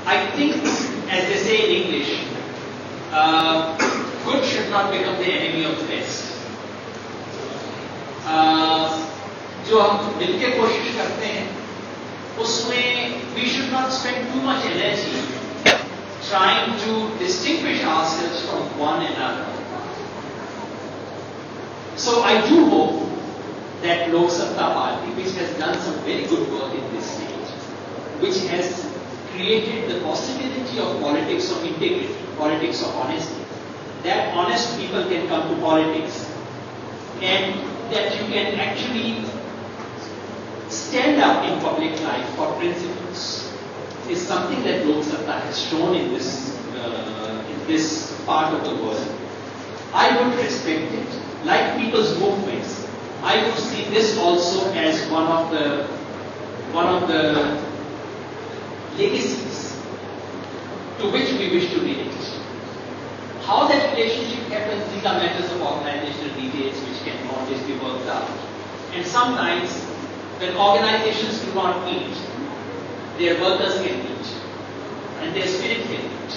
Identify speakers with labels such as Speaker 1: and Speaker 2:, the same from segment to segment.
Speaker 1: I think, as they say in English, good should not become the enemy of the best. जो हम मिलके कोशिश करते हैं, उसमें we should not spend too much energy trying to distinguish ourselves from one another. So I do hope that Lok Satta Party, which has done some very good work in this state, which has created the possibility of politics of integrity, politics of honesty, that honest people can come to politics and that you can actually stand up in public life for principles, is something that Lok Satta has shown in this part of the world. I would respect it. Like people's movements, I would see this also as one of the legacies to which we wish to relate. How that relationship happens, these are matters of organizational details which can always be worked out. And sometimes when organizations do not meet, their workers can meet and their spirit can meet.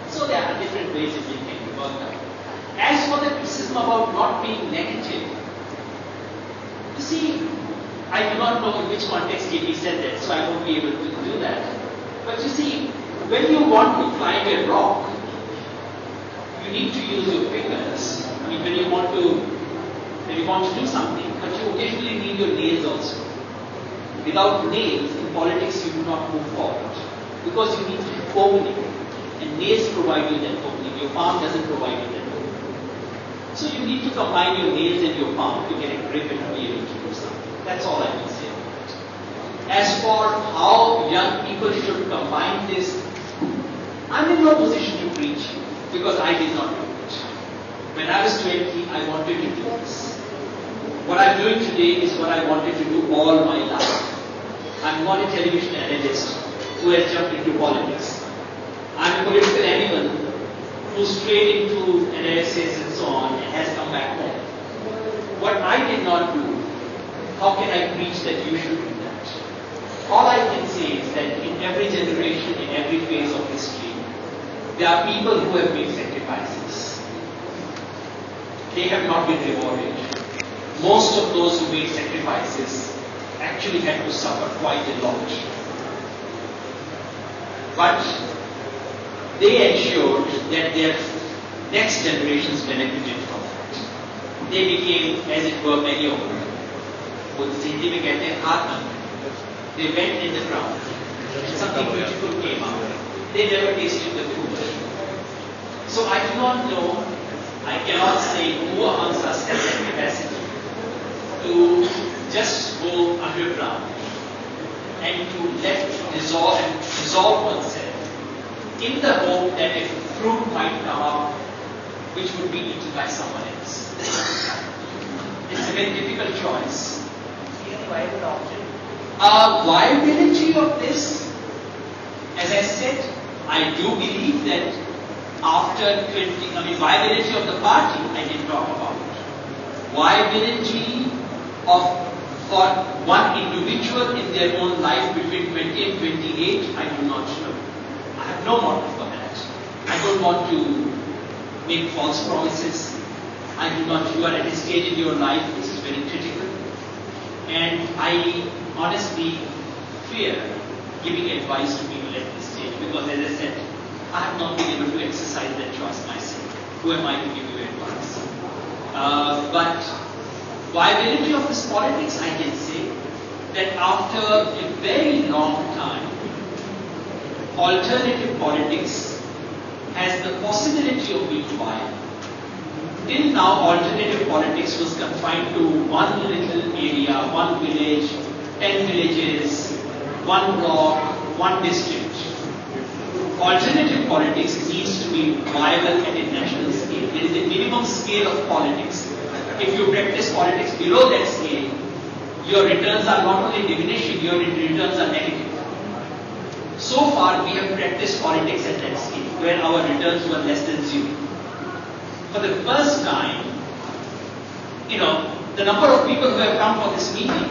Speaker 1: So there are different ways in which it can be worked out. As for the criticism about not being negative, you see, I do not know in which context he said that, so I won't be able to do that. But you see, when you want to climb a rock, you need to use your fingers. I mean, when you want to do something, but you occasionally need your nails also. Without nails, in politics, you do not move forward. Because you need opening. And nails provide you that opening. Your palm doesn't provide you that opening. So you need to combine your nails and your palm to get a grip and to be able to do something. That's all I will say about it. As for how young people should combine this, I'm in no position to preach because I did not do it. When I was 20, I wanted to do this. What I'm doing today is what I wanted to do all my life. I'm not a television analyst who has jumped into politics. I'm a political animal who strayed into analysis and so on and has come back home. What I did not do, how can I preach that you should do that? All I can say is that in every generation, in every phase of history, there are people who have made sacrifices. They have not been rewarded. Most of those who made sacrifices actually had to suffer quite a lot. But they ensured that their next generations benefited from that. They became, as it were, many of them. Hindi mein kehte hain Aam Aadmi. They went in the ground. Something beautiful came out. They never tasted the food. So I do not know, I cannot say who amongst us has that capacity to just go underground and to dissolve oneself in the hope that a fruit might come up which would be eaten by someone else. It's a very difficult choice. Viability of this, as I said, I do believe that after viability of the party, I didn't talk about it. Viability for one individual in their own life between 20 and 28, I do not know. I have no model for that. I don't want to make false promises. You are at a stage in your life which is very critical. And I honestly fear giving advice to people at this stage because, as I said, I have not been able to exercise that trust myself. Who am I to give you advice? But viability of this politics, I can say that after a very long time, alternative politics has the possibility of being viable. Till now, alternative politics was confined to one little area, one village, 10 villages, one block, one district. Alternative politics needs to be viable at a national scale. There is a minimum scale of politics. If you practice politics below that scale, your returns are not only diminishing, your returns are negative. So far, we have practiced politics at that scale, where our returns were less than zero. For the first time, the number of people who have come for this meeting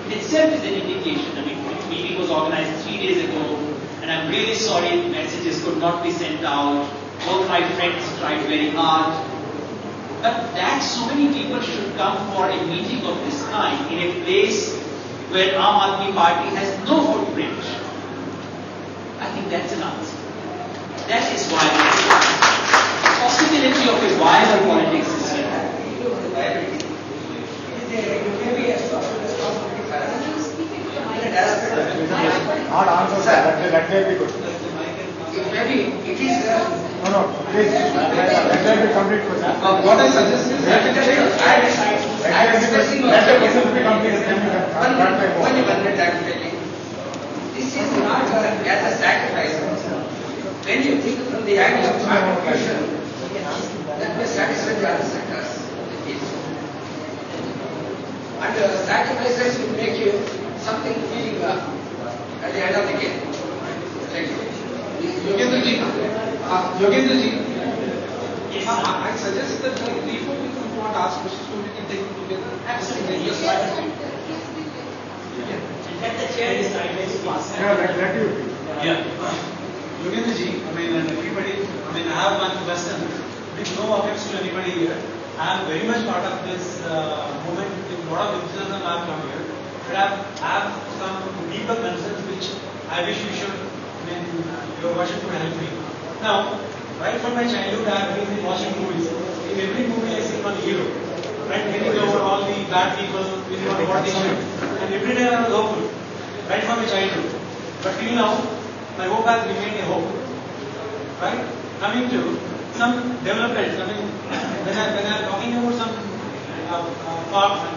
Speaker 1: itself is an indication. I mean, this meeting was organized 3 days ago. And I'm really sorry messages could not be sent out. Both my friends tried very hard. But that so many people should come for a meeting of this kind in a place where Aam Aadmi Party has no footprint. I think that's an answer. That is why the possibility of a viable politics is here.
Speaker 2: Not answer, sir. That may be good.
Speaker 3: Maybe it is.
Speaker 2: No, please. That may be complete question.
Speaker 3: What I suggest is that I am expressing
Speaker 2: Let the question be complete.
Speaker 3: one minute actually. This is not as a sacrifice. When you think from the angle of contribution, that may satisfy the other sectors. And sacrifices will make you something feeling at the end of the game. Thank you.
Speaker 4: Yogendra ji, yes, I suggest that the 3-4 people who want to ask questions, we can take them together.
Speaker 1: Absolutely.
Speaker 4: Yes,
Speaker 1: Let the chair decide. Let's pass.
Speaker 2: Let you.
Speaker 1: Yeah.
Speaker 4: Yogendra ji, everybody, I have one question. With no offense to anybody here, I am very much part of this movement. In a lot of enthusiasm I have come here. But I have some deeper concerns which I wish you should, your worship could help me. Now, right from my childhood, I have been watching movies. In every movie, I see one hero. Right, winning over all the bad people, winning over what they should. And every day I was hopeful. Right from my childhood. But till now, my hope has remained a hope. Right? Coming to some developments. When I'm talking about some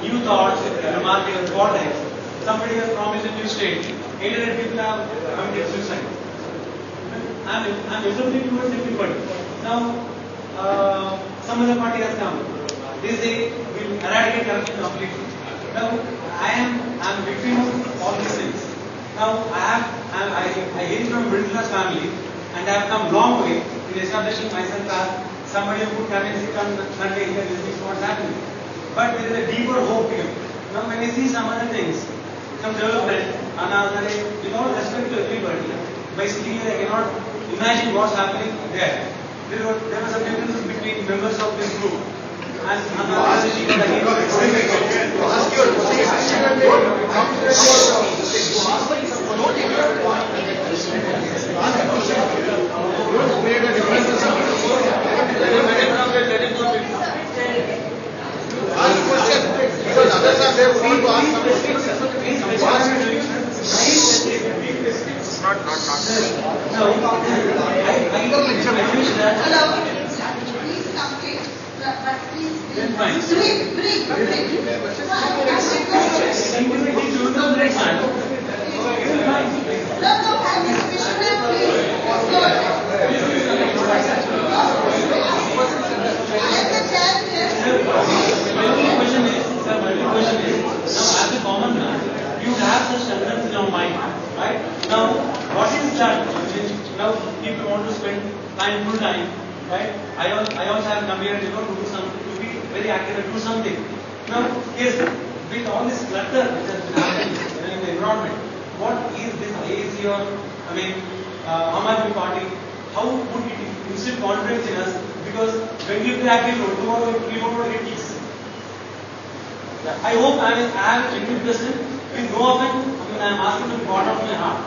Speaker 4: new thoughts in the market of politics, somebody has promised a new state. 800 people have committed suicide. I'm resolving towards everybody. Now, some other party has come. They say we'll eradicate corruption completely. Now, I'm a victim of all these things. Now, I hail from a middle class family, and I have come long way in establishing myself as somebody who could come and sit on Sunday here and this is what's happening. But there is a deeper hope here. Now, when I see some other things, some development, and with all respect to everybody, by sitting here I cannot imagine what's happening there. There was a difference between members of this group and another people want to spend time, full time, right? I also have come here, to do something, to be very active and do something. Now, yes, with all this clutter which has been happening in the environment, what is this AAC or, Aam Aadmi Party, how would it instill confidence in us? Because when we play active role, tomorrow we won't get kicks. I hope I am a genuine person with no offense. I am asking from the bottom of my heart.